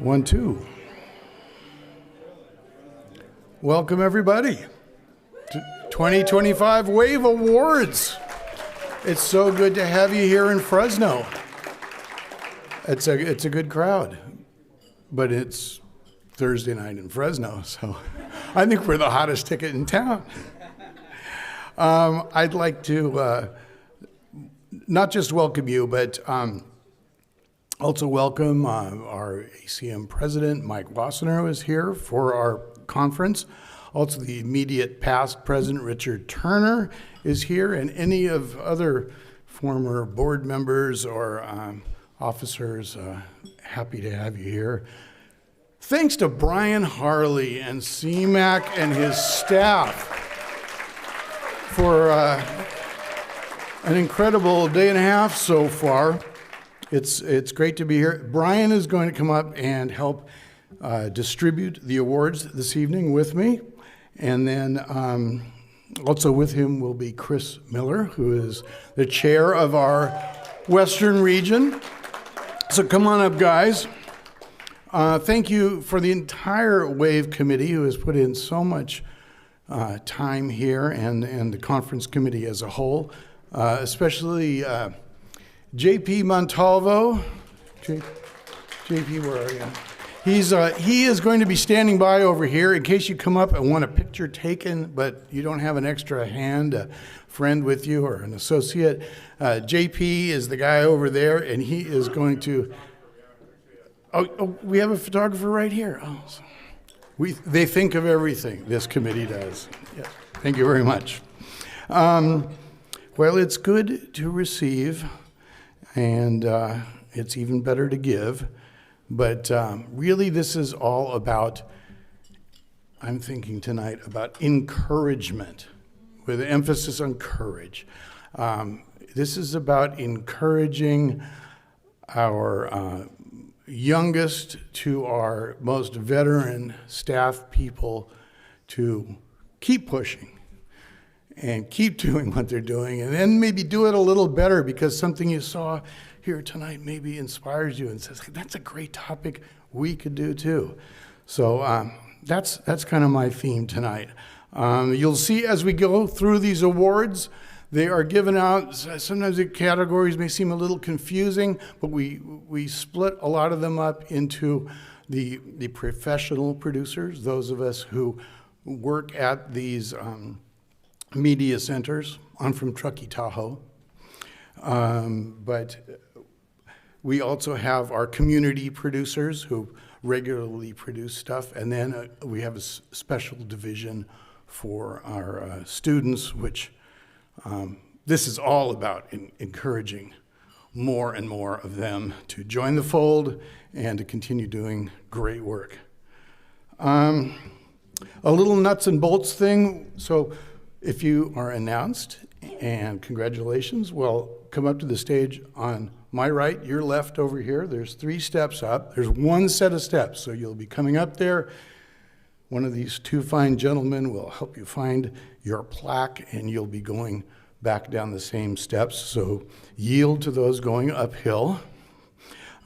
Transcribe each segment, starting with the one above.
1, 2. Welcome, everybody, to 2025 Wave Awards. It's so good to have you here in Fresno. It's a good crowd, but it's Thursday night in Fresno, so I think we're the hottest ticket in town. I'd like to not just welcome you, but also welcome our ACM president, Mike Wassenaar, who is here for our conference. Also, the immediate past president, Richard Turner, is here, and any of other former board members or officers, happy to have you here. Thanks to Brian Harley and CMAC and his staff for an incredible day and a half so far. It's great to be here. Brian is going to come up and help distribute the awards this evening with me. And then also with him will be Chris Miller, who is the chair of our Western region. So come on up, guys. Thank you for the entire WAVE committee who has put in so much time here, and the conference committee as a whole, especially JP Montalvo. JP, where are you? He is going to be standing by over here in case you come up and want a picture taken, but you don't have an extra hand, a friend with you or an associate. JP is the guy over there, and he is going to. Oh, we have a photographer right here. Oh, they think of everything. This committee does. Yeah. Thank you very much. Well, it's good to receive, and it's even better to give. But really, this is all about, I'm thinking tonight, about encouragement, with an emphasis on courage. This is about encouraging our youngest to our most veteran staff people to keep pushing and keep doing what they're doing, and then maybe do it a little better because something you saw here tonight maybe inspires you and says, hey, that's a great topic we could do too. So that's kind of my theme tonight. You'll see as we go through these awards, they are given out. Sometimes the categories may seem a little confusing, but we split a lot of them up into the professional producers, those of us who work at these media centers. I'm from Truckee, Tahoe. But we also have our community producers who regularly produce stuff, and then we have a special division for our students, which this is all about encouraging more and more of them to join the fold and to continue doing great work. A little nuts and bolts thing. So if you are announced, and congratulations, well, come up to the stage on my right, your left over here. There's 3 steps up. There's 1 set of steps, so you'll be coming up there. One of these 2 fine gentlemen will help you find your plaque, and you'll be going back down the same steps, so yield to those going uphill.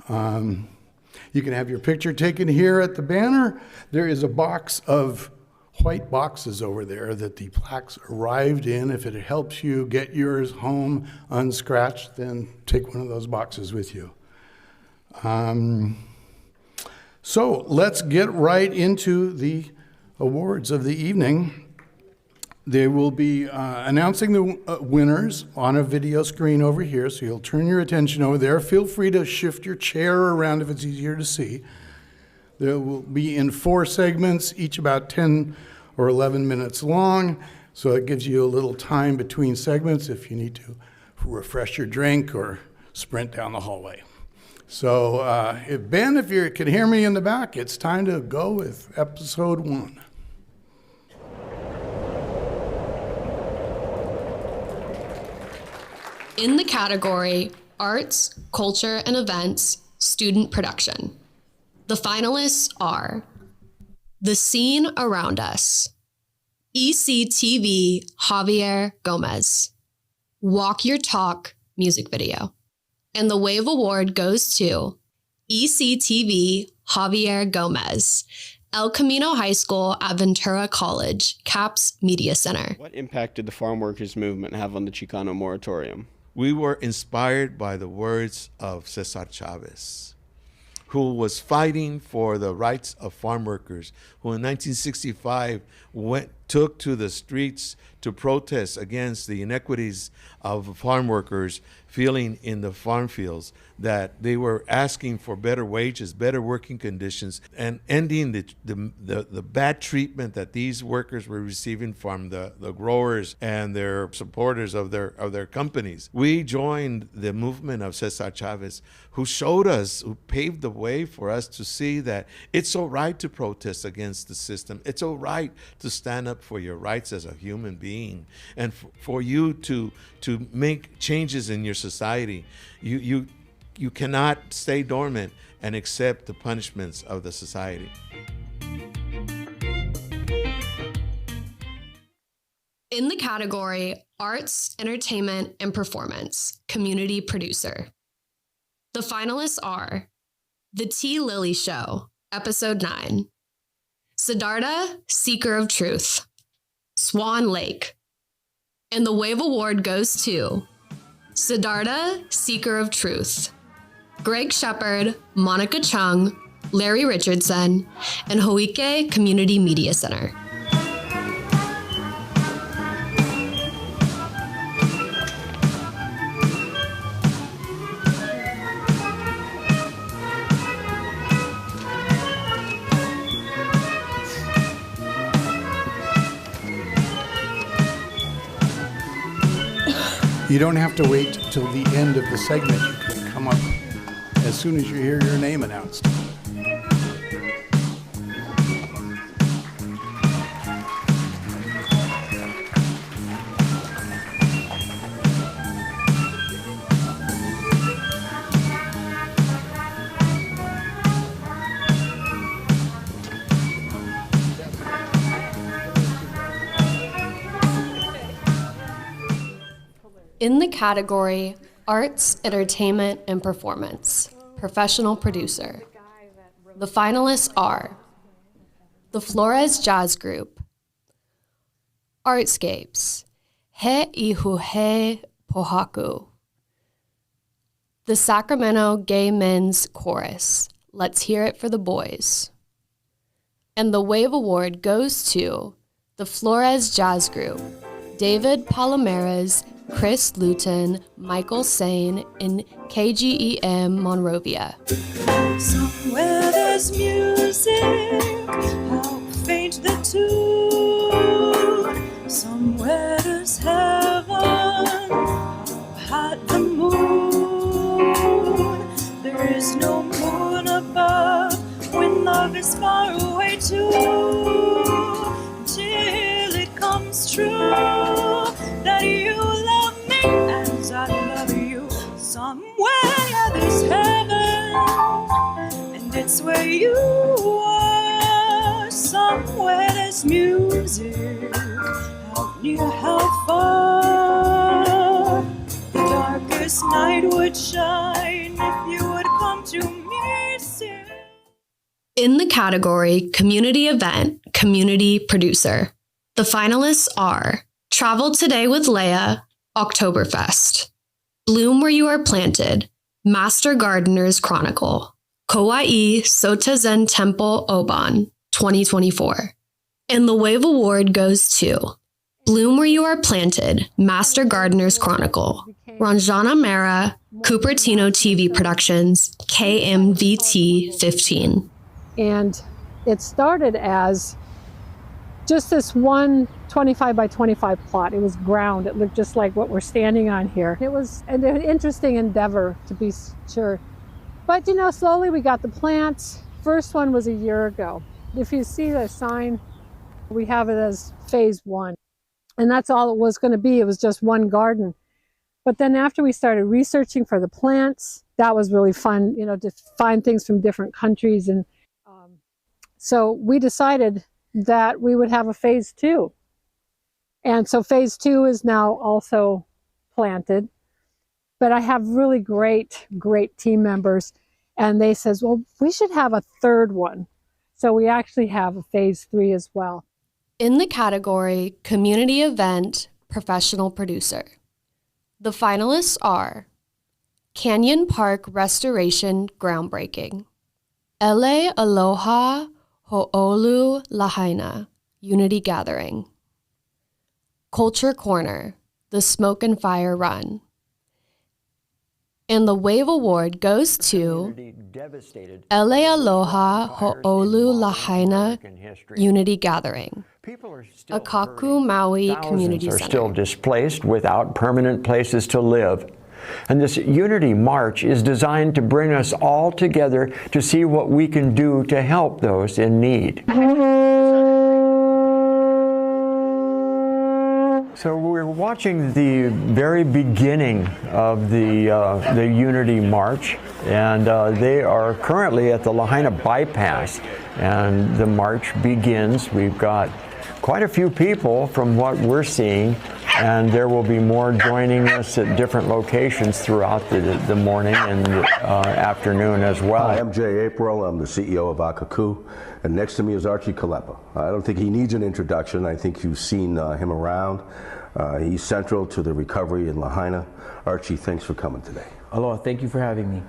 You can have your picture taken here at the banner. There is a box of white boxes over there that the plaques arrived in. If it helps you get yours home unscratched, then take one of those boxes with you. So let's get right into the awards of the evening. They will be announcing the winners on a video screen over here, so you'll turn your attention over there. Feel free to shift your chair around if it's easier to see. There will be in 4 segments, each about 10 or 11 minutes long, so it gives you a little time between segments if you need to refresh your drink or sprint down the hallway. So Ben, if you can hear me in the back, it's time to go with episode 1. In the category Arts, Culture, and Events, Student Production, the finalists are The Scene Around Us, ECTV Javier Gomez, Walk Your Talk music video. And the Wave Award goes to ECTV Javier Gomez. El Camino High School at Ventura College, CAPS Media Center. What impact did the farm workers movement have on the Chicano moratorium? We were inspired by the words of Cesar Chavez, who was fighting for the rights of farm workers, who in 1965 took to the streets to protest against the inequities of farm workers feeling in the farm fields, that they were asking for better wages, better working conditions, and ending the bad treatment that these workers were receiving from the growers and their supporters of their companies. We joined the movement of Cesar Chavez, who paved the way for us to see that it's all right to protest against the system. It's all right to stand up for your rights as a human being, and for you to make changes in your society. You cannot stay dormant and accept the punishments of the society. In the category Arts, Entertainment, and Performance, Community Producer, the finalists are The T. Lily Show, Episode 9, Siddhartha, Seeker of Truth, Swan Lake, and the Wave Award goes to Siddhartha, Seeker of Truth, Greg Shepard, Monica Chung, Larry Richardson, and Hoike Community Media Center. You don't have to wait till the end of the segment. You can come up as soon as you hear your name announced. In the category Arts, Entertainment, and Performance, Professional Producer, the finalists are the Flores Jazz Group, Artscapes, He Ihuhe Pohaku, the Sacramento Gay Men's Chorus, Let's Hear It for the Boys, and the Wave Award goes to the Flores Jazz Group, David Palomares, Chris Luton, Michael Sane, and KGEM Monrovia. Somewhere there's music, how faint the tune. Somewhere there's heaven, how hot the moon. There is no moon above when love is far away too. Till it comes true that you love me as I love you. Somewhere there's heaven, and it's where you are. Somewhere there's music, how near, how far. The darkest night would shine if you would come to me soon. In the category Community Event, Community Producer, the finalists are Travel Today with Leia, Oktoberfest, Bloom Where You Are Planted, Master Gardener's Chronicle, Kauai Sota Zen Temple Oban, 2024. And the Wave Award goes to Bloom Where You Are Planted, Master Gardener's Chronicle, Ranjana Mera, Cupertino TV Productions, KMVT 15. And it started as just this one 25 by 25 plot. It was ground. It looked just like what we're standing on here. It was an interesting endeavor, to be sure. But, slowly we got the plants. First one was a year ago. If you see the sign, we have it as phase 1. And that's all it was going to be. It was just one garden. But then after we started researching for the plants, that was really fun, to find things from different countries. And so we decided that we would have a phase 2. And so phase 2 is now also planted. But I have really great team members. And they says, well, we should have a third one. So we actually have a phase 3 as well. In the category Community Event Professional Producer, the finalists are Canyon Park Restoration Groundbreaking, LA Aloha Ho'olu Lahaina Unity Gathering, Culture Corner, the Smoke and Fire Run. And the Wave Award goes to LA Aloha Ho'olu Lahaina Unity Gathering, Akaku Maui Community Thousands Center. are still displaced without permanent places to live. And this Unity March is designed to bring us all together to see what we can do to help those in need. So we're watching the very beginning of the Unity March, and they are currently at the Lahaina Bypass, and the march begins. We've got quite a few people from what we're seeing, and there will be more joining us at different locations throughout the morning and afternoon as well. Hi, I'm Jay April. I'm the CEO of Akaku, and next to me is Archie Kalepa. I don't think he needs an introduction. I think you've seen him around. He's central to the recovery in Lahaina. Archie, thanks for coming today. Aloha, thank you for having me.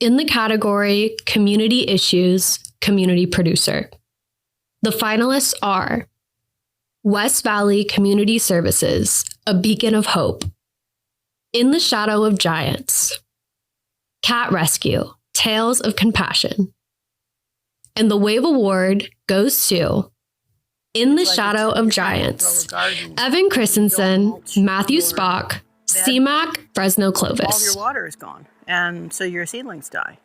In the category Community Issues, Community Producer, the finalists are West Valley Community Services, A Beacon of Hope, In the Shadow of Giants, Cat Rescue, Tales of Compassion. And the Wave Award goes to In the Shadow of Giants, Evan Christensen, Matthew Spock, CMAC Fresno All Clovis. your water is gone, and so your seedlings die.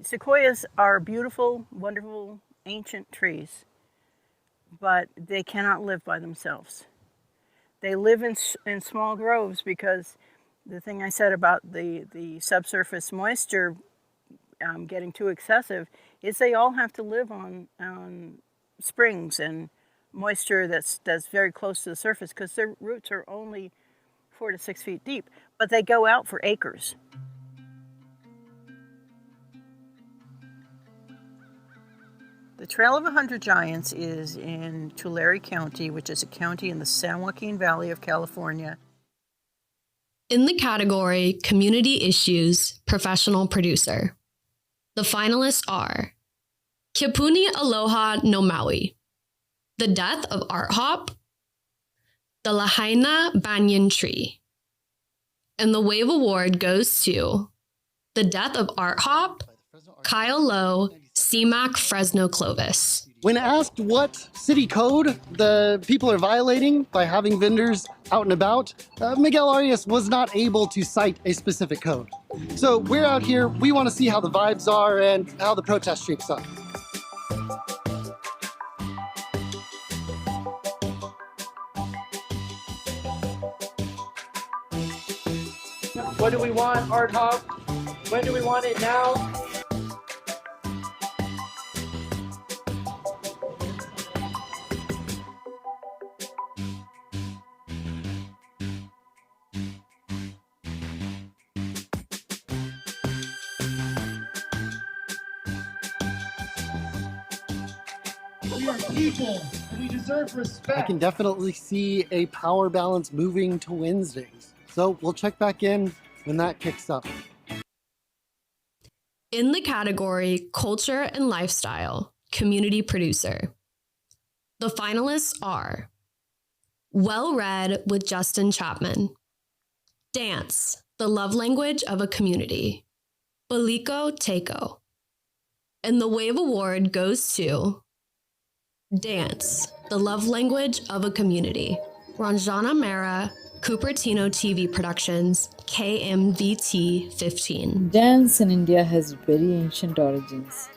Sequoias are beautiful, wonderful, ancient trees, but they cannot live by themselves. They live in small groves because the thing I said about the subsurface moisture getting too excessive is they all have to live on springs and moisture that's very close to the surface because their roots are only 4 to 6 feet deep, but they go out for acres. The Trail of 100 Giants is in Tulare County, which is a county in the San Joaquin Valley of California. In the category Community Issues, Professional Producer, the finalists are Kiapuni Aloha no Maui, The Death of Art Hop, The Lahaina Banyan Tree. And the Wave Award goes to The Death of Art Hop, Kyle Lowe, CMAC Fresno Clovis. When asked what city code the people are violating by having vendors out and about, Miguel Arias was not able to cite a specific code. So we're out here, we want to see how the vibes are and how the protest shapes up. What do we want, Art Hop? When do we want it now? We are people, and we deserve respect. I can definitely see a power balance moving to Wednesdays. So we'll check back in when that kicks up. In the category Culture and Lifestyle, Community Producer, the finalists are Well Read with Justin Chapman, Dance, the Love Language of a Community, Baliko Teiko. And the Wave Award goes to Dance, the Love Language of a Community, Ranjana Mera, Cupertino TV Productions, KMVT 15. Dance in India has very ancient origins.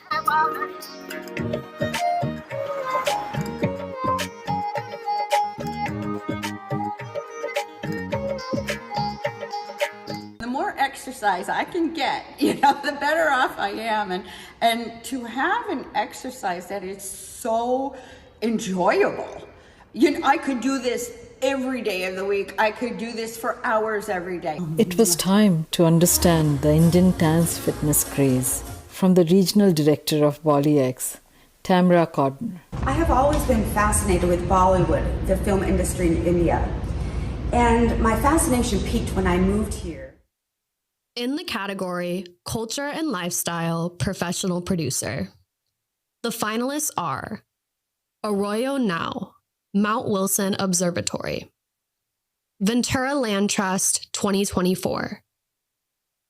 The more exercise I can get, the better off I am. And to have an exercise that is so enjoyable. I could do this every day of the week. I could do this for hours every day. It was time to understand the Indian dance fitness craze. From the regional director of BollyX, Tamra Cotton. I have always been fascinated with Bollywood, the film industry in India. And my fascination peaked when I moved here. In the category Culture and Lifestyle Professional Producer, the finalists are Arroyo Now, Mount Wilson Observatory, Ventura Land Trust 2024,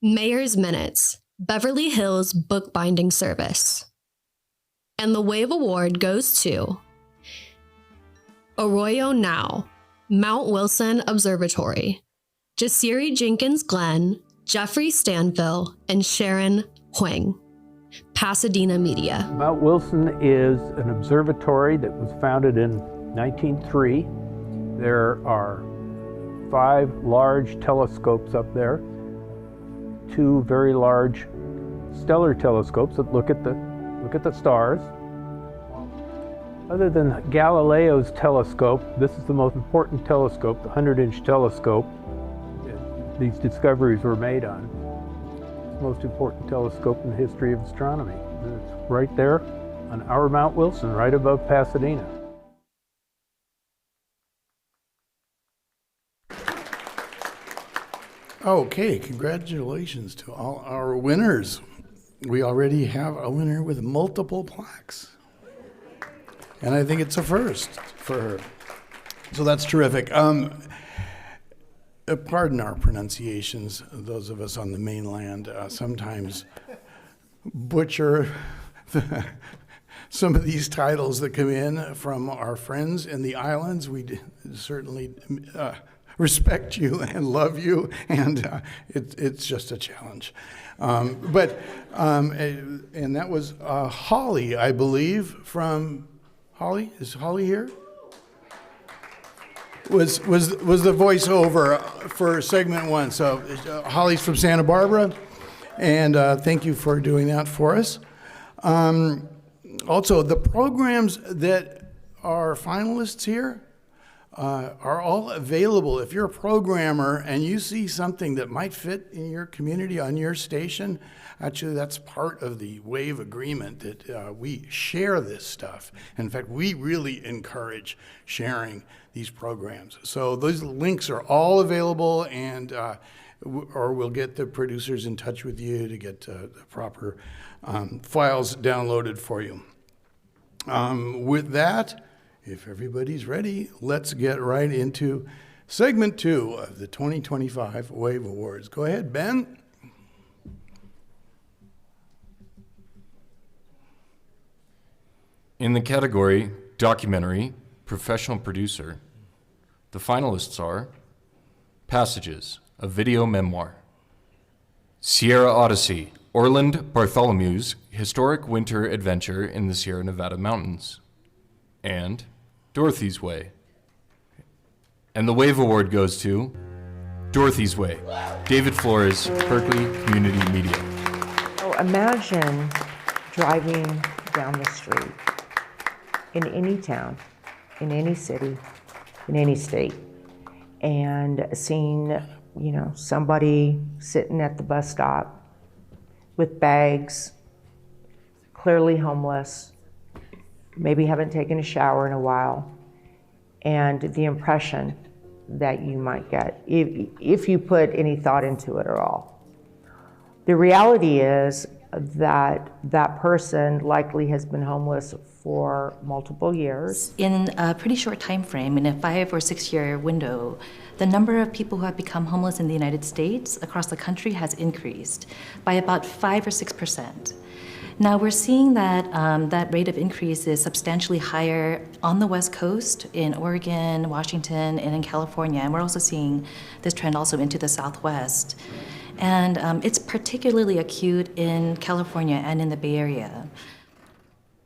Mayor's Minutes, Beverly Hills Bookbinding Service. And the Wave Award goes to Arroyo Now, Mount Wilson Observatory, Jasiri Jenkins Glenn, Jeffrey Stanville, and Sharon Huang. Pasadena Media. Mount Wilson is an observatory that was founded in 1903. There are 5 large telescopes up there, 2 very large stellar telescopes that look at the stars. Other than Galileo's telescope, this is the most important telescope, the 100-inch telescope these discoveries were made on. It's the most important telescope in the history of astronomy. And it's right there on our Mount Wilson, right above Pasadena. Okay, congratulations to all our winners. We already have a winner with multiple plaques. And I think it's a first for her. So that's terrific. Pardon our pronunciations, those of us on the mainland sometimes butcher some of these titles that come in from our friends in the islands. We certainly respect you and love you, and it's just a challenge. And that was Holly, I believe, from Holly. Is Holly here? Was the voiceover for segment 1. So Holly's from Santa Barbara, and thank you for doing that for us. Also, the programs that are finalists here are all available. If you're a programmer and you see something that might fit in your community on your station, actually that's part of the WAVE agreement that we share this stuff. In fact, we really encourage sharing these programs. So those links are all available, and or we'll get the producers in touch with you to get the proper files downloaded for you. With that, if everybody's ready, let's get right into segment 2 of the 2025 WAVE Awards. Go ahead, Ben. In the category Documentary Professional Producer, the finalists are Passages, a video memoir, Sierra Odyssey, Orland Bartholomew's historic winter adventure in the Sierra Nevada mountains, and Dorothy's Way. And the WAVE Award goes to Dorothy's Way, David Flores, Berkeley Community Media. So imagine driving down the street in any town, in any city, in any state, and seeing, somebody sitting at the bus stop with bags, clearly homeless, maybe haven't taken a shower in a while, and the impression that you might get if you put any thought into it at all. The reality is that that person likely has been homeless for multiple years. In a pretty short time frame, in a 5 or 6 year window, the number of people who have become homeless in the United States across the country has increased by about 5 or 6%. Now we're seeing that that rate of increase is substantially higher on the West Coast, in Oregon, Washington, and in California, and we're also seeing this trend also into the Southwest. And it's particularly acute in California and in the Bay Area.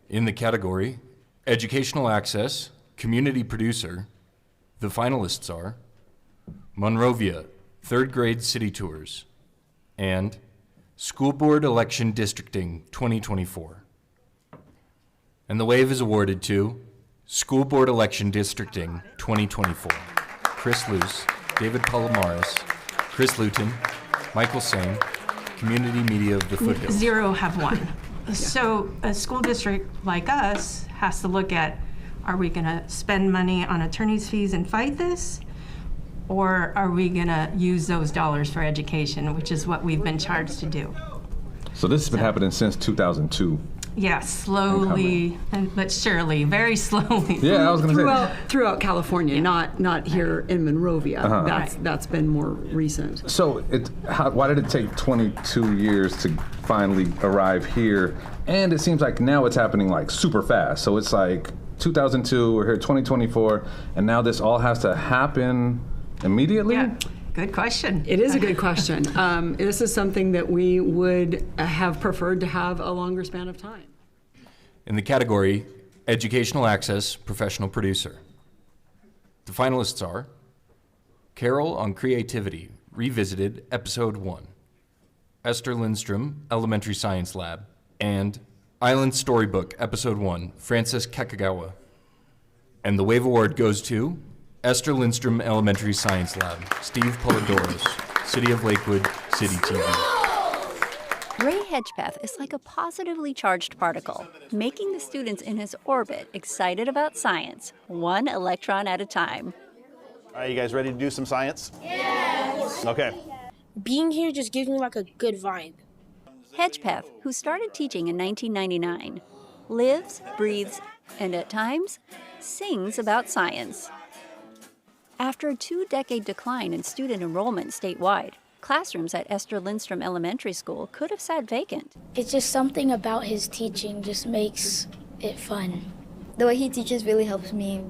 In the category Educational Access, Community Producer, the finalists are Monrovia, 3rd Grade City Tours, and School Board Election Districting 2024. And the WAVE is awarded to School Board Election Districting 2024. Chris Luce, David Palomares, Chris Luton, Michael Singh, Community Media of the Foothills. 0 have 1. So a school district like us has to look at, are we going to spend money on attorney's fees and fight this? Or are we going to use those dollars for education, which is what we've been charged to do? So this has been happening since 2002. Yeah, slowly, but surely, very slowly. Yeah, I was going to say. Throughout California, not here in Monrovia. Uh-huh. That's been more recent. So why did it take 22 years to finally arrive here? And it seems like now it's happening like super fast. So it's like 2002, we're here 2024, and now this all has to happen immediately? Yeah. Good question. It is a good question. This is something that we would have preferred to have a longer span of time. In the category Educational Access Professional Producer, the finalists are Carol on Creativity, Revisited, Episode 1, Esther Lindstrom, Elementary Science Lab, and Island Storybook, Episode 1, Francis Kakagawa. And the Wave Award goes to Esther Lindstrom Elementary Science Lab, Steve Polidoros, City of Lakewood, City TV. Ray Hedgepeth is like a positively charged particle, making the students in his orbit excited about science, one electron at a time. All right, you guys ready to do some science? Yes! Okay. Being here just gives me like a good vibe. Hedgepeth, who started teaching in 1999, lives, breathes, and at times, sings about science. After a 2-decade decline in student enrollment statewide, classrooms at Esther Lindstrom Elementary School could have sat vacant. It's just something about his teaching just makes it fun. The way he teaches really helps me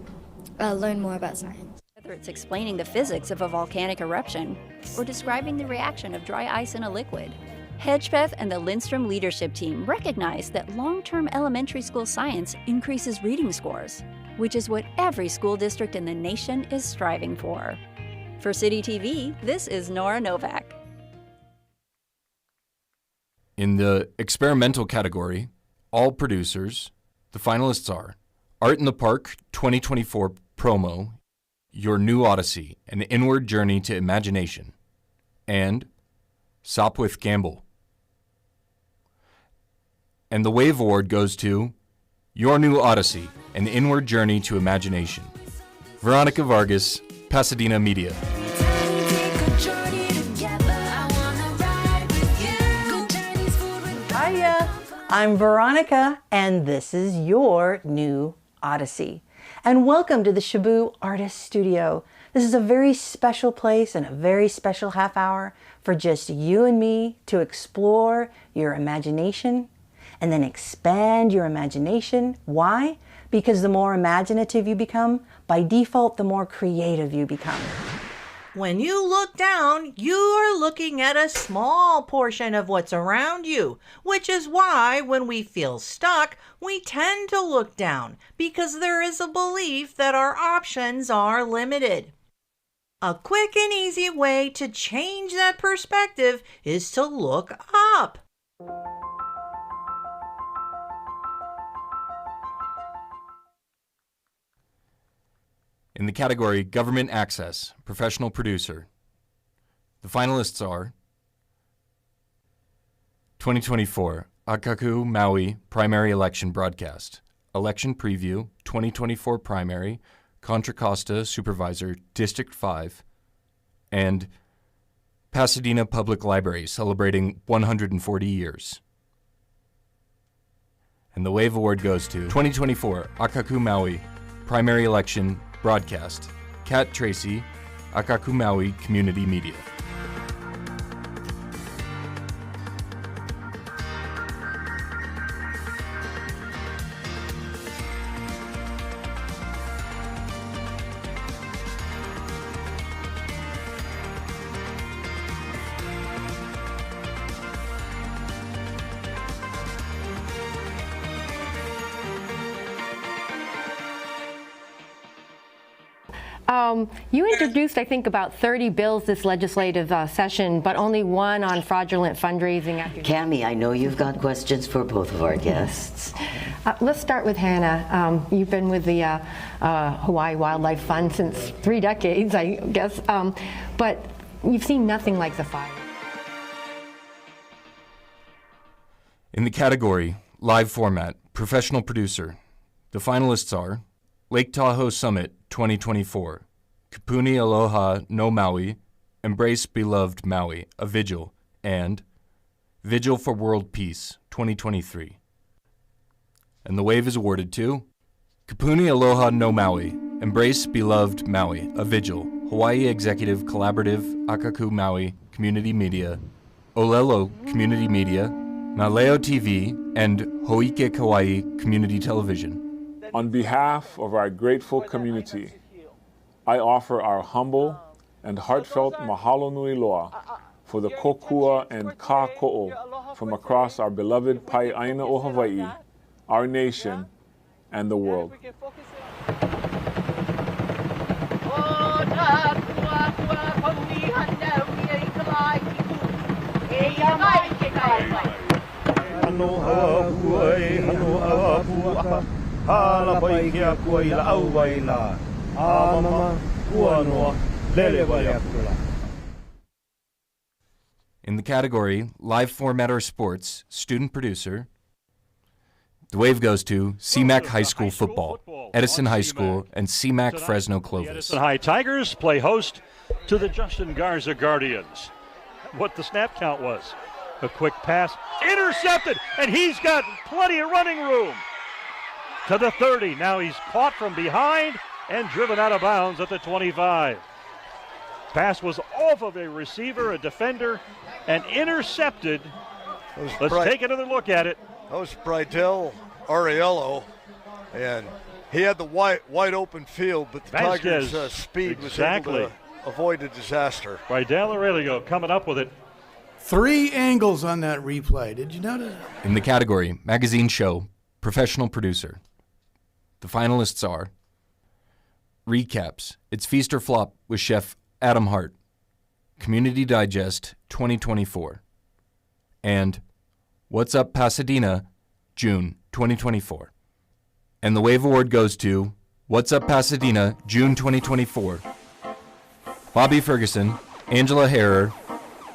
learn more about science. Whether it's explaining the physics of a volcanic eruption or describing the reaction of dry ice in a liquid, Hedgepeth and the Lindstrom leadership team recognize that long-term elementary school science increases reading scores, which is what every school district in the nation is striving for. For City TV, this is Nora Novak. In the experimental category, all producers, the finalists are Art in the Park 2024 Promo, Your New Odyssey, An Inward Journey to Imagination, and Sopwith Gamble. And the Wave Award goes to Your New Odyssey, An Inward Journey to Imagination. Veronica Vargas, Pasadena Media. Hiya, I'm Veronica, and this is Your New Odyssey. And welcome to the Shabu Artist Studio. This is a very special place and a very special half hour for just you and me to explore your imagination and then expand your imagination. Why? Because the more imaginative you become, by default, the more creative you become. When you look down, you are looking at a small portion of what's around you, which is why when we feel stuck, we tend to look down, because there is a belief that our options are limited. A quick and easy way to change that perspective is to look up. In the category Government Access, Professional Producer, the finalists are 2024 Akaku Maui Primary Election Broadcast, Election Preview, 2024 Primary, Contra Costa Supervisor, District 5, and Pasadena Public Library celebrating 140 years. And the Wave Award goes to 2024 Akaku Maui Primary Election Broadcast, Kat Tracy, Akaku Maui Community Media. You introduced, I think, about 30 bills this legislative session, but only one on fraudulent fundraising. Cammie, I know you've got questions for both of our guests. Let's start with Hannah. You've been with the Hawaii Wildlife Fund since 3 decades, I guess, but you've seen nothing like the fire. In the category Live Format, Professional Producer, the finalists are Lake Tahoe Summit 2024, Kupuni Aloha No Maui, Embrace Beloved Maui, A Vigil, and Vigil for World Peace 2023. And the wave is awarded to Kupuni Aloha No Maui, Embrace Beloved Maui, A Vigil, Hawaii Executive Collaborative Akaku Maui Community Media, Olelo Community Media, Naleo TV, and Hoike Kauai Community Television. On behalf of our grateful community, I offer our humble and heartfelt mahalo nui loa for the kokua and ka ko'o from across our beloved Pai'aina o Hawaii, our nation, and the world. In the category Live Format or Sports, Student Producer, the wave goes to CMAC High School Football, Edison High School, and CMAC Fresno Clovis. Edison High Tigers play host to the Justin Garza Guardians. What the snap count was. A quick pass, intercepted, and he's got plenty of running room. To the 30, now he's caught from behind and driven out of bounds at the 25. Pass was off of a receiver, a defender, and intercepted. Let's take another look at it. That was Bridell Ariello, and he had the wide open field, but the Vasquez, Tigers' speed was able to avoid a disaster. Bridell Ariello coming up with it. 3 angles on that replay. Did you notice? In the category Magazine Show, Professional Producer, the finalists are Recaps, It's Feast or Flop with Chef Adam Hart, Community Digest 2024, and What's Up Pasadena, June 2024. And the Wave Award goes to What's Up Pasadena, June 2024, Bobby Ferguson, Angela Harrer,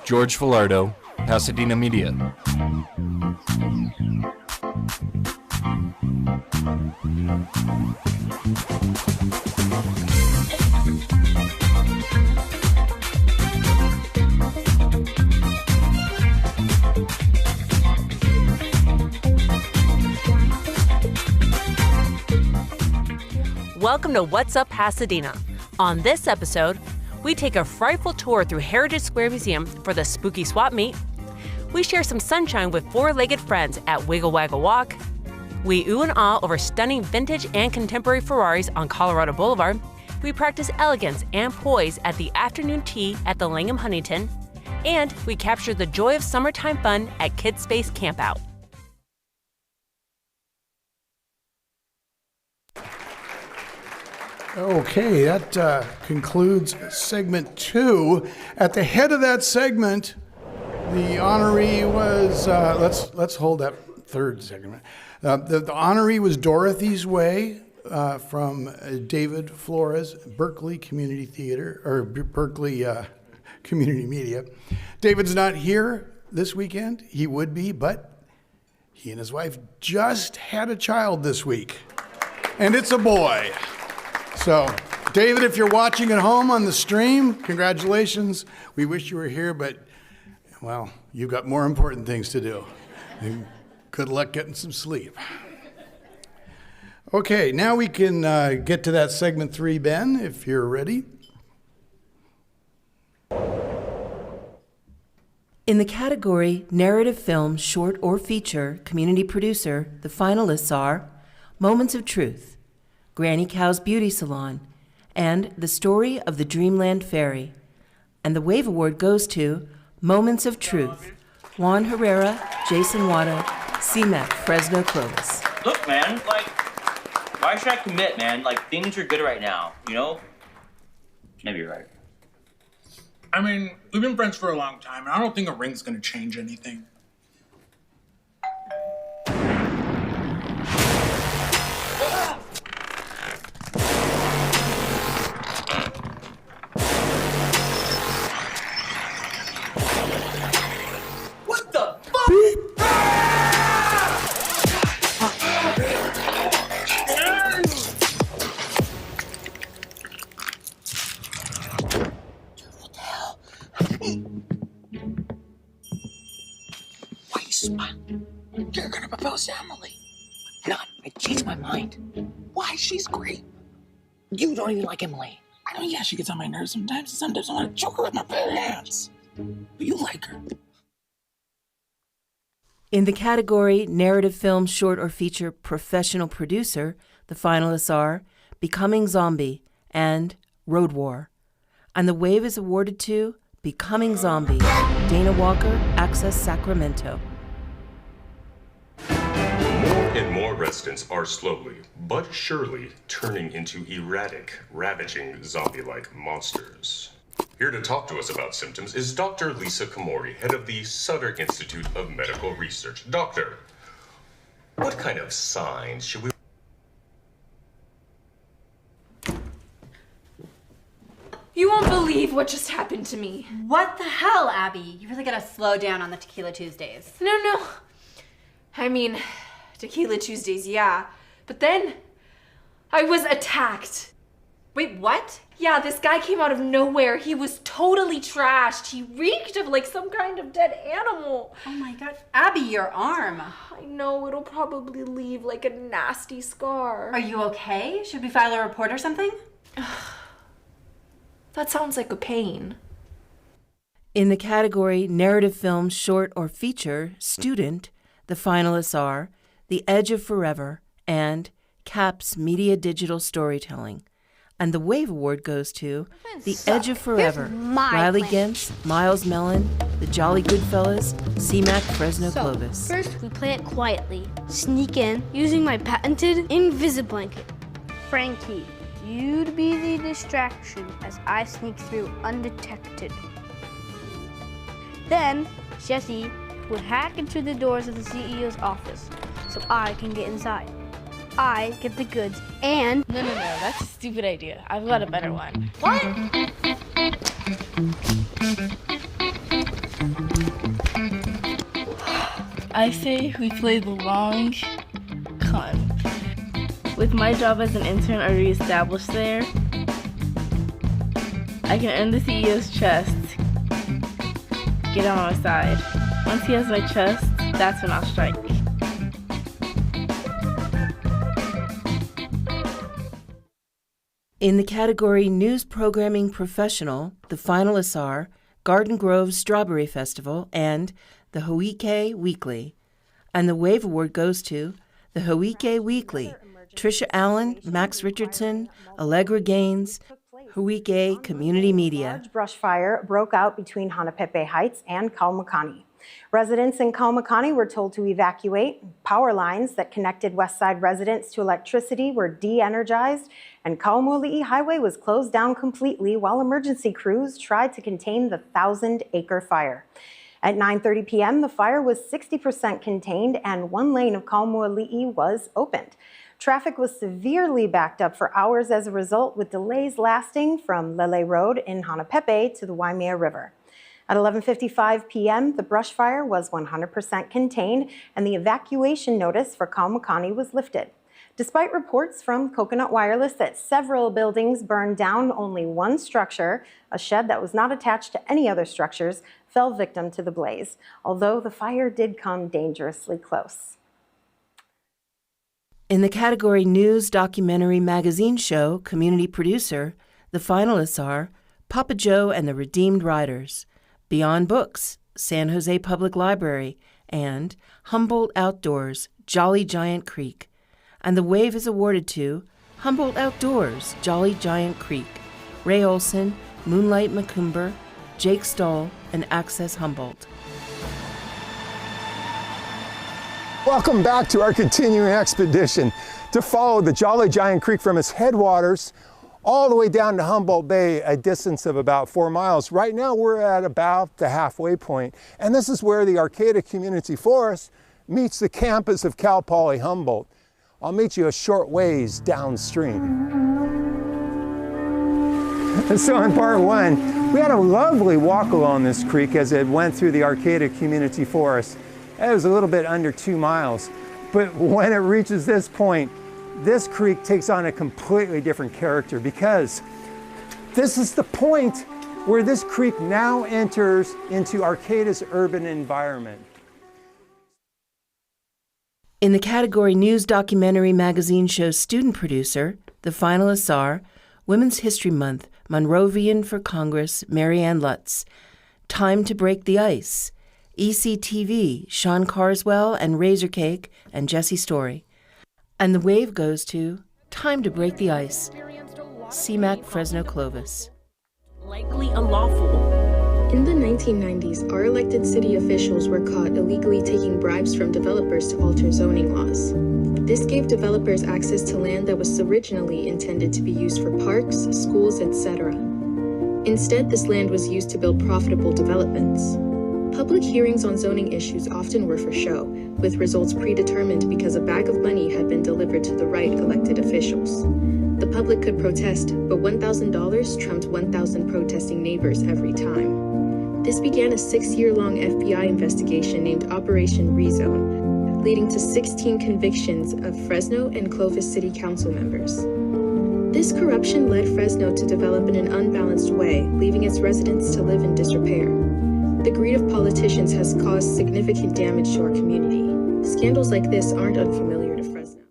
George Filardo, Pasadena Media. Welcome to What's Up Pasadena. On this episode, we take a frightful tour through Heritage Square Museum for the spooky swap meet. We share some sunshine with four-legged friends at Wiggle Waggle Walk. We ooh and ah over stunning vintage and contemporary Ferraris on Colorado Boulevard. We practice elegance and poise at the afternoon tea at the Langham Huntington. And we capture the joy of summertime fun at Kids Space Campout. Okay, that concludes segment 2. At the head of that segment, the honoree was, let's hold that third segment. The honoree was Dorothy's Way from David Flores, Berkeley Community Theater, or Berkeley Community Media. David's not here this weekend. He would be, but he and his wife just had a child this week, and it's a boy. So, David, if you're watching at home on the stream, congratulations. We wish you were here, but, well, you've got more important things to do. And good luck getting some sleep. Okay, now we can get to that segment 3, Ben, if you're ready. In the category Narrative Film, Short or Feature, Community Producer, the finalists are Moments of Truth, Granny Cow's Beauty Salon, and The Story of the Dreamland Fairy. And the Wave Award goes to Moments of Truth, Juan Herrera, Jason Wada, CMAC Fresno Clovis. Look, man, why should I commit, man? Things are good right now, you know? Maybe you're right. I mean, we've been friends for a long time, and I don't think a ring's gonna change anything. What the fuck? Why you smile? You're gonna propose to Emily. I'm not. I changed my mind. Why? She's great. You don't even like Emily. I know, yeah, she gets on my nerves sometimes, and sometimes I want to choke her with my bare hands. But you like her. In the category Narrative Film, Short or Feature Professional Producer, the finalists are Becoming Zombie and Road War. And the wave is awarded to Becoming Zombie, Dana Walker, Access Sacramento. More and more residents are slowly, but surely, turning into erratic, ravaging zombie-like monsters. Here to talk to us about symptoms is Dr. Lisa Komori, head of the Sutter Institute of Medical Research. Doctor, what kind of signs should we... You won't believe what just happened to me. What the hell, Abby? You really gotta slow down on the Tequila Tuesdays. No. I mean, Tequila Tuesdays, yeah. But then, I was attacked. Wait, what? Yeah, this guy came out of nowhere. He was totally trashed. He reeked of like some kind of dead animal. Oh my god. Abby, your arm. I know, it'll probably leave like a nasty scar. Are you okay? Should we file a report or something? That sounds like a pain. In the category Narrative Film, Short or Feature Student, the finalists are The Edge of Forever and CAPS Media Digital Storytelling. And the Wave Award goes to The Edge of Forever, Riley Gintz, Miles Mellon, The Jolly Goodfellas, CMAC Fresno Clovis. First, we play it quietly. Sneak in using my patented Invisiblanket. Frankie, you'd be the distraction as I sneak through undetected. Then, Jesse would hack into the doors of the CEO's office so I can get inside. I get the goods and... No, that's a stupid idea. I've got a better one. What? I say we play the long con. With my job as an intern already established there, I can earn the CEO's trust. Get on my side. Once he has my trust, that's when I'll strike. In the category News Programming Professional, the finalists are Garden Grove Strawberry Festival and the Hawike Weekly. And the Wave Award goes to the Hawike Weekly, Trisha Allen, Max Richardson, Allegra Gaines, Hawike Community Media. A large brush fire broke out between Hanapepe Heights and Kaumakani. Residents in Kaumakani were told to evacuate. Power lines that connected Westside residents to electricity were de-energized, and Kaumoli'i Highway was closed down completely while emergency crews tried to contain the 1,000-acre fire. At 9:30 p.m., the fire was 60% contained and one lane of Kaumoli'i was opened. Traffic was severely backed up for hours as a result, with delays lasting from Lele Road in Hanapepe to the Waimea River. At 11:55 p.m., the brush fire was 100% contained and the evacuation notice for Kaumakani was lifted. Despite reports from Coconut Wireless that several buildings burned down, only one structure, a shed that was not attached to any other structures, fell victim to the blaze, although the fire did come dangerously close. In the category News Documentary Magazine Show Community Producer, the finalists are Papa Joe and the Redeemed Riders, Beyond Books, San Jose Public Library, and Humboldt Outdoors, Jolly Giant Creek. And the Wave is awarded to Humboldt Outdoors, Jolly Giant Creek, Ray Olson, Moonlight Macumber, Jake Stoll, and Access Humboldt. Welcome back to our continuing expedition to follow the Jolly Giant Creek from its headwaters all the way down to Humboldt Bay, a distance of about 4 miles. Right now we're at about the halfway point, and this is where the Arcata Community Forest meets the campus of Cal Poly Humboldt. I'll meet you a short ways downstream. So in part one, we had a lovely walk along this creek as it went through the Arcata Community Forest. It was a little bit under 2 miles, but when it reaches this point, this creek takes on a completely different character because this is the point where this creek now enters into Arcata's urban environment. In the category News Documentary Magazine Show Student Producer, the finalists are Women's History Month, Monrovian for Congress, Marianne Lutz, Time to Break the Ice, ECTV, Sean Carswell and Razorcake and Jesse Story. And the wave goes to Time to Break the Ice, CMAC Fresno Clovis. Likely unlawful. In the 1990s, our elected city officials were caught illegally taking bribes from developers to alter zoning laws. This gave developers access to land that was originally intended to be used for parks, schools, etc. Instead, this land was used to build profitable developments. Public hearings on zoning issues often were for show, with results predetermined because a bag of money had been delivered to the right elected officials. The public could protest, but $1,000 trumped 1,000 protesting neighbors every time. This began a 6-year-long FBI investigation named Operation Rezone, leading to 16 convictions of Fresno and Clovis City Council members. This corruption led Fresno to develop in an unbalanced way, leaving its residents to live in disrepair. The greed of politicians has caused significant damage to our community. Scandals like this aren't unfamiliar to Fresno.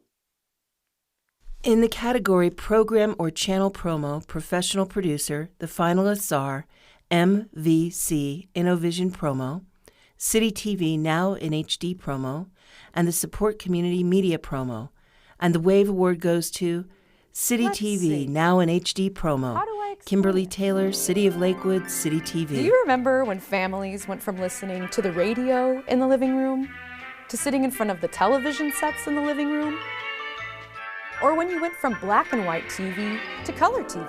In the category Program or Channel Promo Professional Producer, the finalists are MVC InnoVision Promo, City TV Now in HD Promo, and the Support Community Media Promo. And the Wave Award goes to City TV Now in HD Promo, Kimberly Taylor, City of Lakewood, City TV. Do you remember when families went from listening to the radio in the living room to sitting in front of the television sets in the living room? Or when you went from black and white TV to color TV?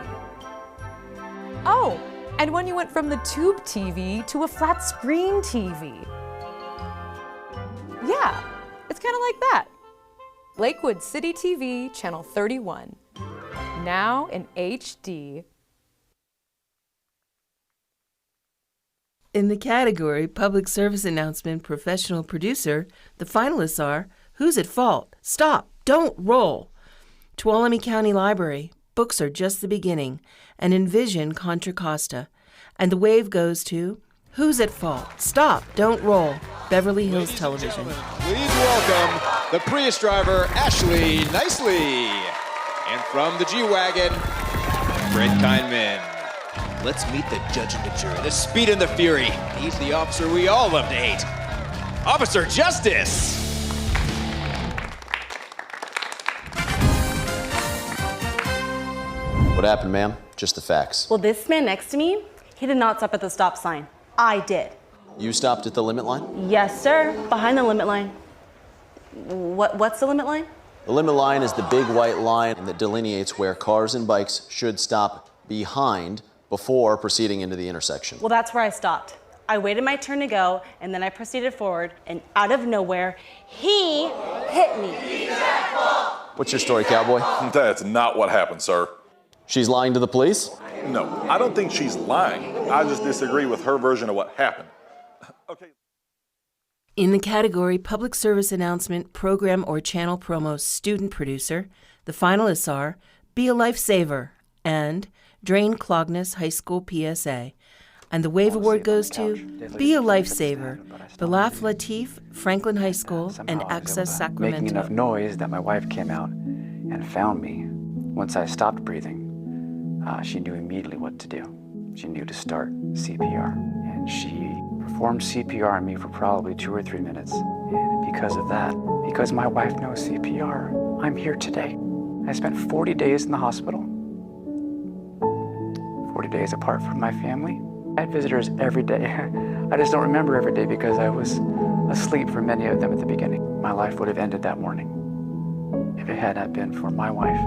Oh, and when you went from the tube TV to a flat screen TV? Yeah, it's kind of like that. Lakewood City TV, Channel 31. Now in HD. In the category Public Service Announcement Professional Producer, the finalists are Who's at Fault? Stop! Don't Roll! Tuolumne County Library, Books Are Just the Beginning, and Envision Contra Costa. And the wave goes to Who's at Fault? Stop! Don't Roll! Beverly Hills Television. Please welcome the Prius driver, Ashley Nicely. And from the G-Wagon, Brent Kindman. Let's meet the judge and the jury, the speed and the fury. He's the officer we all love to hate. Officer Justice! What happened, ma'am? Just the facts. Well, this man next to me, he did not stop at the stop sign. I did. You stopped at the limit line? Yes, sir. Behind the limit line. What's the limit line? The limit line is the big white line that delineates where cars and bikes should stop behind before proceeding into the intersection. Well, that's where I stopped. I waited my turn to go, and then I proceeded forward, and out of nowhere, he hit me. What's your story, cowboy? That's not what happened, sir. She's lying to the police? No, I don't think she's lying. I just disagree with her version of what happened. Okay. In the category Public Service Announcement Program or Channel Promo Student Producer, the finalists are Be a Lifesaver and Drain Clogness High School PSA. And the Wave Award goes to Be a Lifesaver, Belaf Latif, Franklin High School, and Access Sacramento. Making enough noise that my wife came out and found me. Once I stopped breathing, she knew immediately what to do. She knew to start CPR. And she performed CPR on me for probably 2 or 3 minutes. And because of that, because my wife knows CPR, I'm here today. I spent 40 days in the hospital, 40 days apart from my family. I had visitors every day. I just don't remember every day because I was asleep for many of them at the beginning. My life would have ended that morning if it had not been for my wife.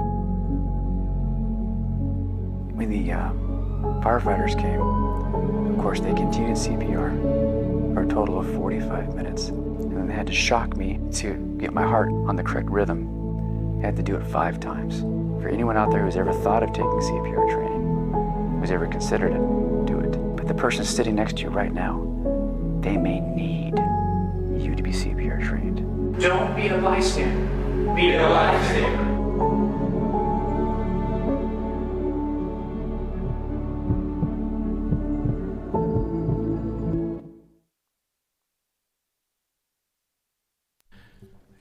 When the firefighters came, of course, they continued CPR for a total of 45 minutes. And then they had to shock me to get my heart on the correct rhythm. They had to do it 5 times. For anyone out there who's ever thought of taking CPR training, who's ever considered it, do it. But the person sitting next to you right now, they may need you to be CPR trained. Don't be a bystander. Be a bystander.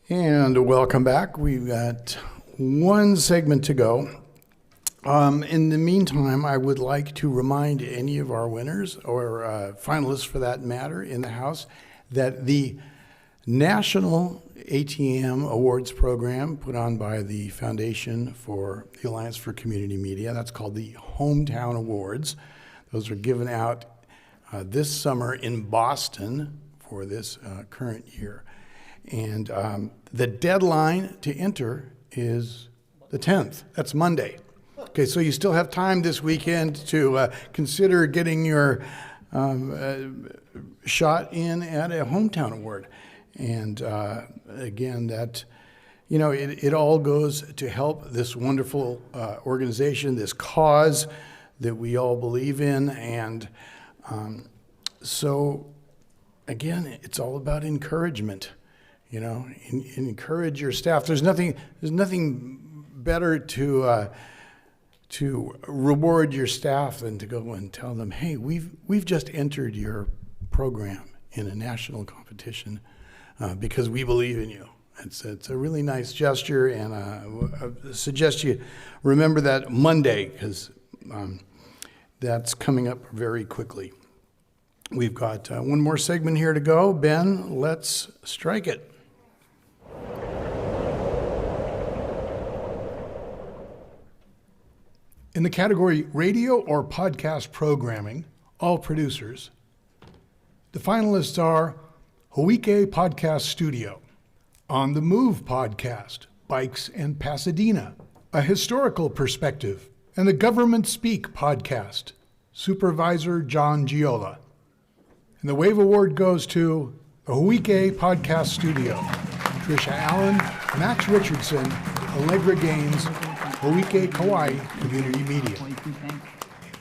And welcome back. We've got one segment to go. In the meantime, I would like to remind any of our winners, or finalists for that matter, in the House, that the National ATM Awards program put on by the Foundation for the Alliance for Community Media, that's called the Hometown Awards. Those are given out this summer in Boston for this current year. And the deadline to enter is the 10th. That's Monday. Okay, so you still have time this weekend to consider getting your shot in at a hometown award. And again, that, you know, it all goes to help this wonderful organization, this cause that we all believe in. And so, again, it's all about encouragement. You know, encourage your staff. There's nothing better to reward your staff than to go and tell them, hey, we've just entered your program in a national competition because we believe in you. It's a really nice gesture, and I suggest you remember that Monday, because that's coming up very quickly. We've got one more segment here to go. Ben, let's strike it. In the category radio or podcast programming, all producers, the finalists are Hawike Podcast Studio, On the Move Podcast, Bikes and Pasadena, A Historical Perspective, and the Government Speak Podcast, Supervisor John Giola. And the Wave Award goes to the Hawike Podcast Studio, Tricia Allen, Max Richardson, Allegra Gaines, Hawike Kauai Community Media.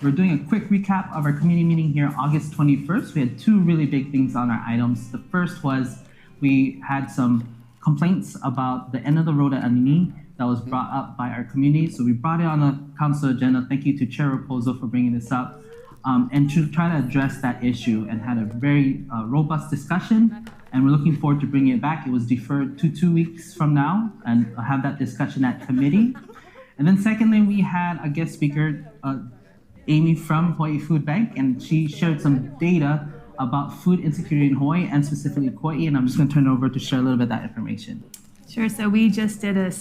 We're doing a quick recap of our community meeting here August 21st. We had 2 really big things on our items. The first was we had some complaints about the end of the road at Anini that was brought up by our community. So we brought it on the council agenda. Thank you to Chair Raposo for bringing this up. And to try to address that issue, and had a very robust discussion. And we're looking forward to bringing it back. It was deferred to 2 weeks from now, and I'll have that discussion at committee. And then secondly, we had a guest speaker, Amy from Hawaii Food Bank, and she shared some data about food insecurity in Hawaii and specifically Kauai, and I'm just going to turn it over to share a little bit of that information. Sure. So we just did a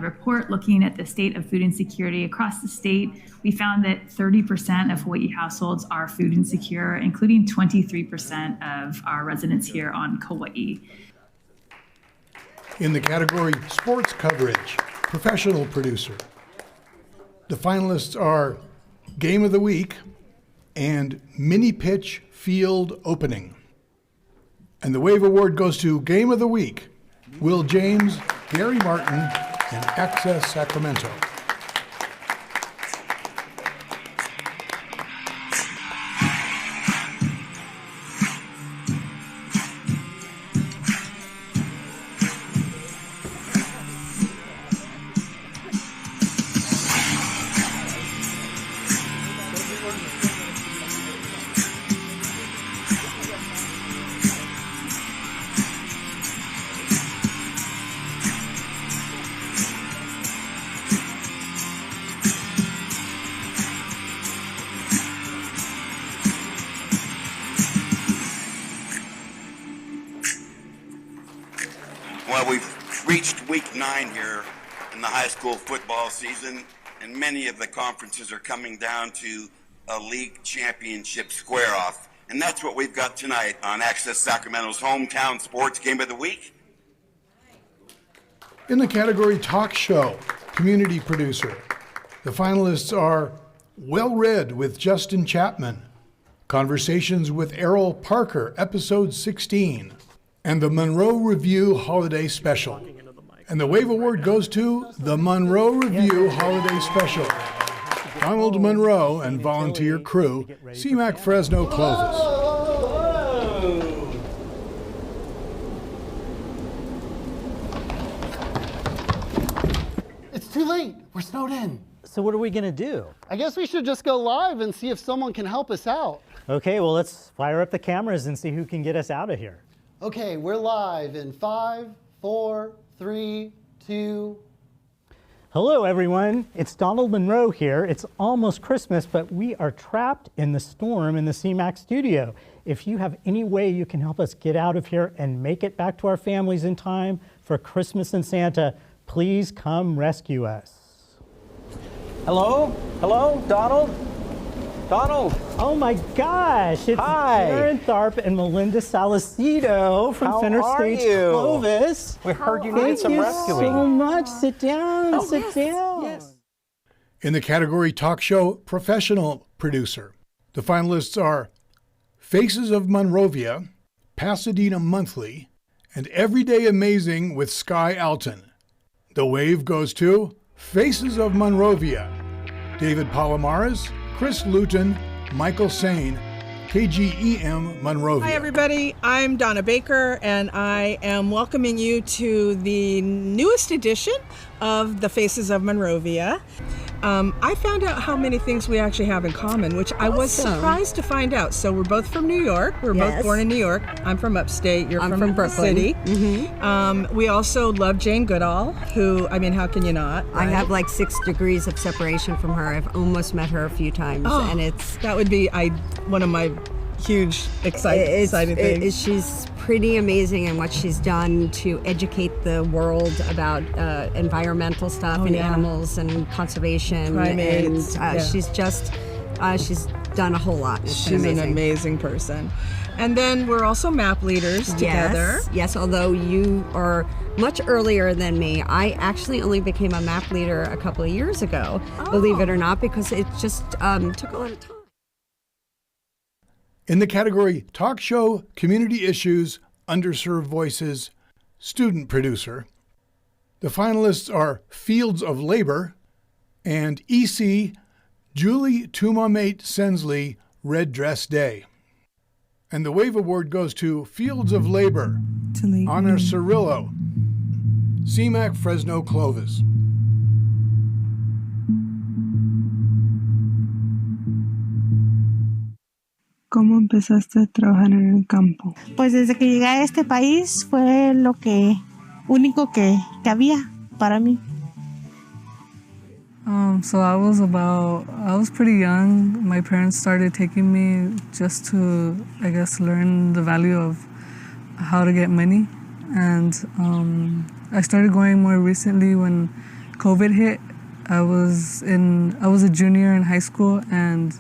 report looking at the state of food insecurity across the state. We found that 30% of Hawaii households are food insecure, including 23% of our residents here on Kauai. In the category sports coverage, professional producer, the finalists are Game of the Week and Mini Pitch Field Opening. And the Wave Award goes to Game of the Week, Will James, Gary Martin, and Access Sacramento. Well, we've reached week 9 here in the high school football season, and many of the conferences are coming down to a league championship square-off. And that's what we've got tonight on Access Sacramento's Hometown Sports Game of the Week. In the category talk show, community producer, the finalists are Well Read with Justin Chapman, Conversations with Errol Parker, Episode 16, and the Monroe Review Holiday Special. And the Wave Award goes to the Monroe Review Holiday Special. Donald Monroe and volunteer crew, CMAC Fresno, Clovis. It's too late. We're snowed in. So what are we gonna do? I guess we should just go live and see if someone can help us out. Okay, well, let's fire up the cameras and see who can get us out of here. Okay, we're live in 5, 4, 3, 2. Hello, everyone. It's Donald Monroe here. It's almost Christmas, but we are trapped in the storm in the CMAC studio. If you have any way you can help us get out of here and make it back to our families in time for Christmas and Santa, please come rescue us. Hello? Hello? Donald? Donald? Oh my gosh, it's Karen Tharp and Melinda Salicido from How Center are Stage you? Clovis. We heard you needed some rescuing. Thank you so much. Sit down, sit down. Yes. In the category Talk Show Professional Producer, the finalists are Faces of Monrovia, Pasadena Monthly, and Everyday Amazing with Sky Alton. The wave goes to Faces of Monrovia, David Palomares, Chris Luton, Michael Sane, KGEM Monrovia. Hi everybody, I'm Donna Baker and I am welcoming you to the newest edition of the Faces of Monrovia. I found out how many things we actually have in common, which I was surprised to find out. So we're both from New York. We're both born in New York. I'm from upstate. You're from Brooklyn City. Mm-hmm. We also love Jane Goodall, who, I mean, how can you not? I have like 6 degrees of separation from her. I've almost met her a few times, and it's that would be one of my huge exciting things. She's pretty amazing in what she's done to educate the world about environmental stuff and animals and conservation. Primates, and she's done a whole lot. She's an amazing person. And then we're also map leaders together. Yes, although you are much earlier than me. I actually only became a map leader a couple of years ago, believe it or not, because it just took a lot of time. In the category Talk Show, Community Issues, Underserved Voices, Student Producer, the finalists are Fields of Labor and EC Julie Tumamate Sensley, Red Dress Day. And the Wave Award goes to Fields of Labor, Ana Cirillo, CMAC Fresno Clovis. ¿Cómo empezaste a trabajar en el campo? Pues desde que llegué a este país fue lo único que había para mí. So I was pretty young. My parents started taking me just to, I guess, learn the value of how to get money. And I started going more recently when COVID hit. I was a junior in high school and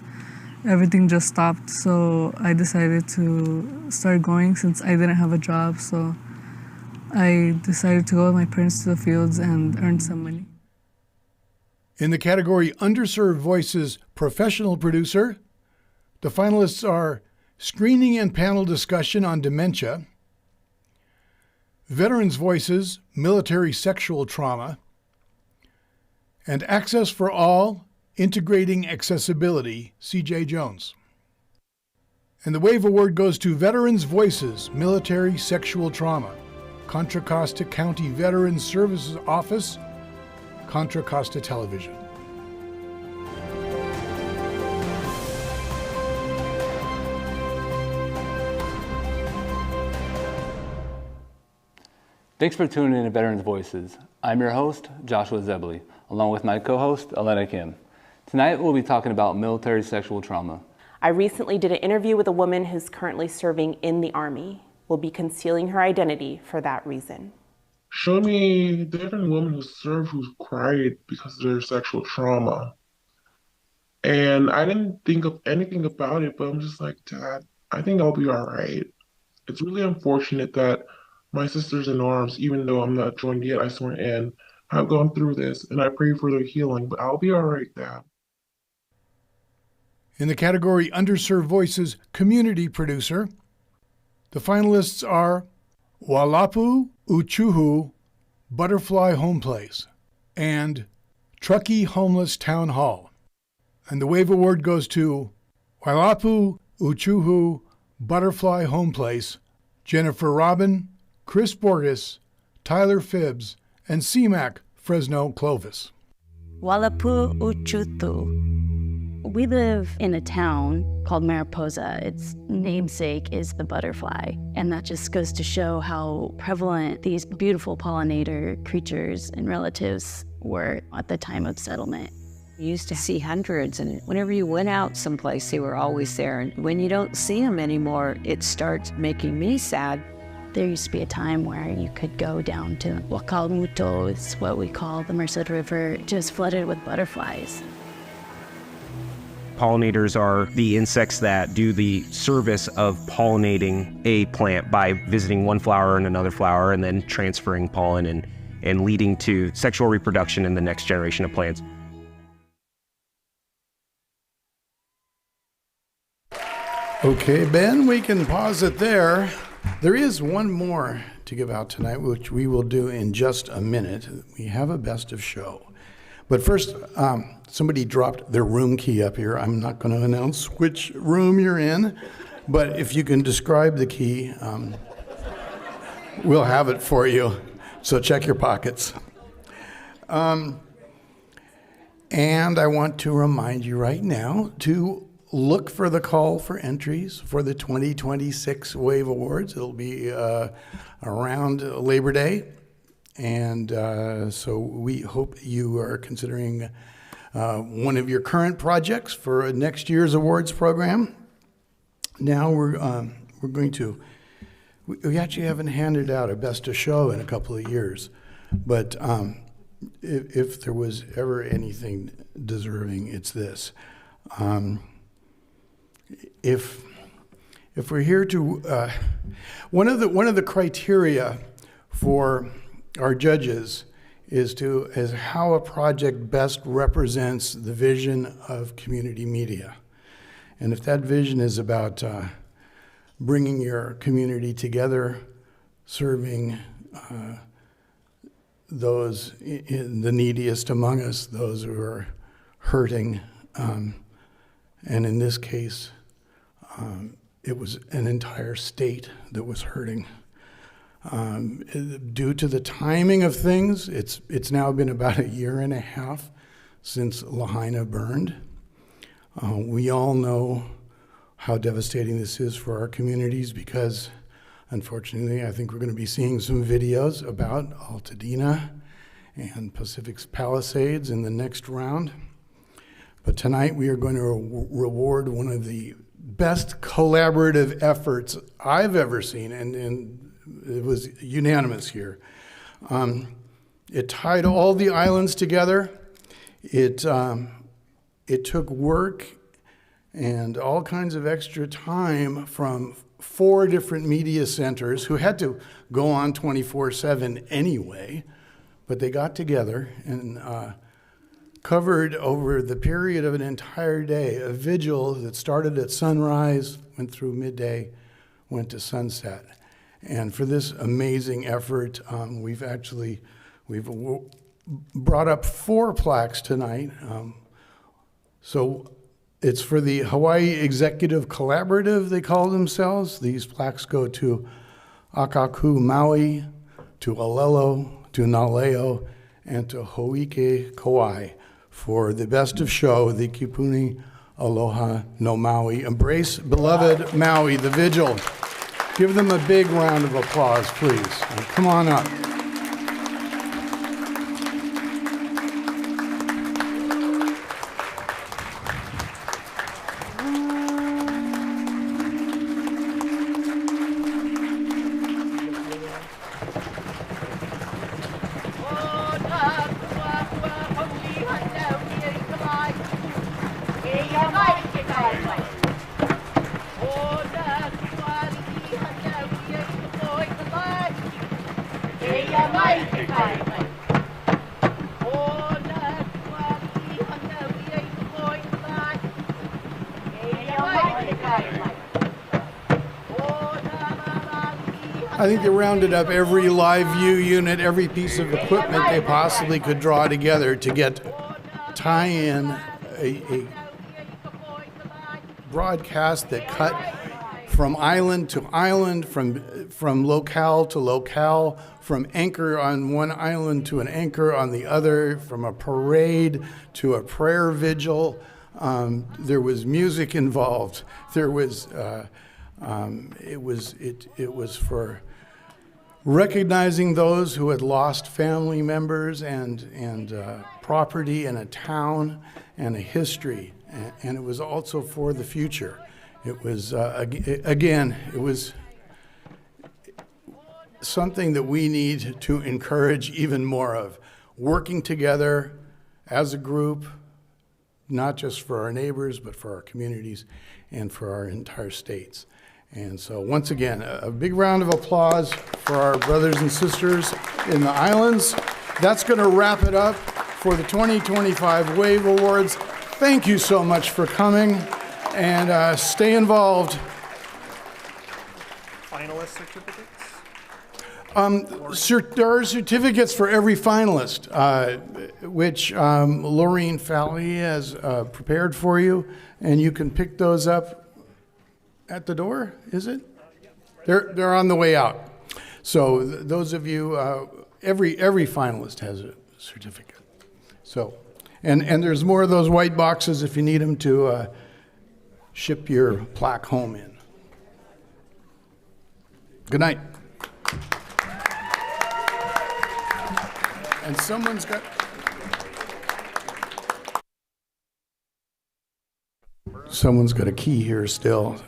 everything just stopped, so I decided to start going since I didn't have a job. So I decided to go with my parents to the fields and earn some money. In the category Underserved Voices Professional Producer, the finalists are Screening and Panel Discussion on Dementia, Veterans Voices, Military Sexual Trauma, and Access for All, Integrating Accessibility, C.J. Jones. And the Wave Award goes to Veterans Voices, Military Sexual Trauma, Contra Costa County Veterans Services Office, Contra Costa Television. Thanks for tuning in to Veterans Voices. I'm your host, Joshua Zebley, along with my co-host, Alena Kim. Tonight, we'll be talking about military sexual trauma. I recently did an interview with a woman who's currently serving in the Army. Will be concealing her identity for that reason. Show me different women who served who cried because of their sexual trauma. And I didn't think of anything about it, but I'm just like, Dad, I think I'll be all right. It's really unfortunate that my sisters in arms, even though I'm not joined yet, I swear in, have gone through this, and I pray for their healing, but I'll be all right, Dad. In the category Underserved Voices Community Producer, the finalists are Walapu Uchuhu Butterfly Home Place and Truckee Homeless Town Hall. And the WAVE Award goes to Walapu Uchuhu Butterfly Home Place, Jennifer Robin, Chris Borges, Tyler Phibbs, and CMAC Fresno Clovis. Walapu Uchutu. We live in a town called Mariposa. Its namesake is the butterfly. And that just goes to show how prevalent these beautiful pollinator creatures and relatives were at the time of settlement. You used to see hundreds, and whenever you went out someplace, they were always there. And when you don't see them anymore, it starts making me sad. There used to be a time where you could go down to Wakalmuto, it's what we call the Merced River, just flooded with butterflies. Pollinators are the insects that do the service of pollinating a plant by visiting one flower and another flower and then transferring pollen and leading to sexual reproduction in the next generation of plants. Okay, Ben, we can pause it there. There is one more to give out tonight, which we will do in just a minute. We have a best of show. But first, somebody dropped their room key up here. I'm not going to announce which room you're in, but if you can describe the key, we'll have it for you. So check your pockets. And I want to remind you right now to look for the call for entries for the 2026 WAVE Awards. It'll be around Labor Day. And so we hope you are considering one of your current projects for next year's awards program. Now we're going to, we actually haven't handed out a best of show in a couple of years, but if there was ever anything deserving, it's this. If we're here to, one of the criteria for our judges is how a project best represents the vision of community media. And if that vision is about bringing your community together, serving those the neediest among us, those who are hurting, and in this case, it was an entire state that was hurting. Due to the timing of things, it's now been about 1.5 years since Lahaina burned. We all know how devastating this is for our communities because, unfortunately, I think we're going to be seeing some videos about Altadena and Pacific Palisades in the next round. But tonight we are going to reward one of the best collaborative efforts I've ever seen, and it was unanimous here. It tied all the islands together. It took work and all kinds of extra time from 4 different media centers who had to go on 24/7 anyway, but they got together and covered over the period of an entire day a vigil that started at sunrise, went through midday, went to sunset. And for this amazing effort, we've brought up 4 plaques tonight. So it's for the Hawaii Executive Collaborative, they call themselves. These plaques go to Akaku Maui, to Alelo, to Naleo, and to Hoike Kauai for the best of show, the Kipuni Aloha no Maui. Embrace beloved Maui, the vigil. Give them a big round of applause, please. Come on up. I think they rounded up every live view unit, every piece of equipment they possibly could draw together to tie in a broadcast that cut from island to island, from locale to locale, from anchor on one island to an anchor on the other, from a parade to a prayer vigil. There was music involved. There was it was for recognizing those who had lost family members and property in a town and a history, and it was also for the future. It was again, it was something that we need to encourage even more of, working together as a group, not just for our neighbors, but for our communities and for our entire states. And so once again, a big round of applause for our brothers and sisters in the islands. That's going to wrap it up for the 2025 WAVE Awards. Thank you so much for coming, and stay involved. Finalist certificates? There are certificates for every finalist, which Laureen Falley has prepared for you, and you can pick those up at the door, is it? They're on the way out. So those of you, every finalist has a certificate. So, and there's more of those white boxes if you need them to ship your plaque home in. Good night. And someone's got a key here still.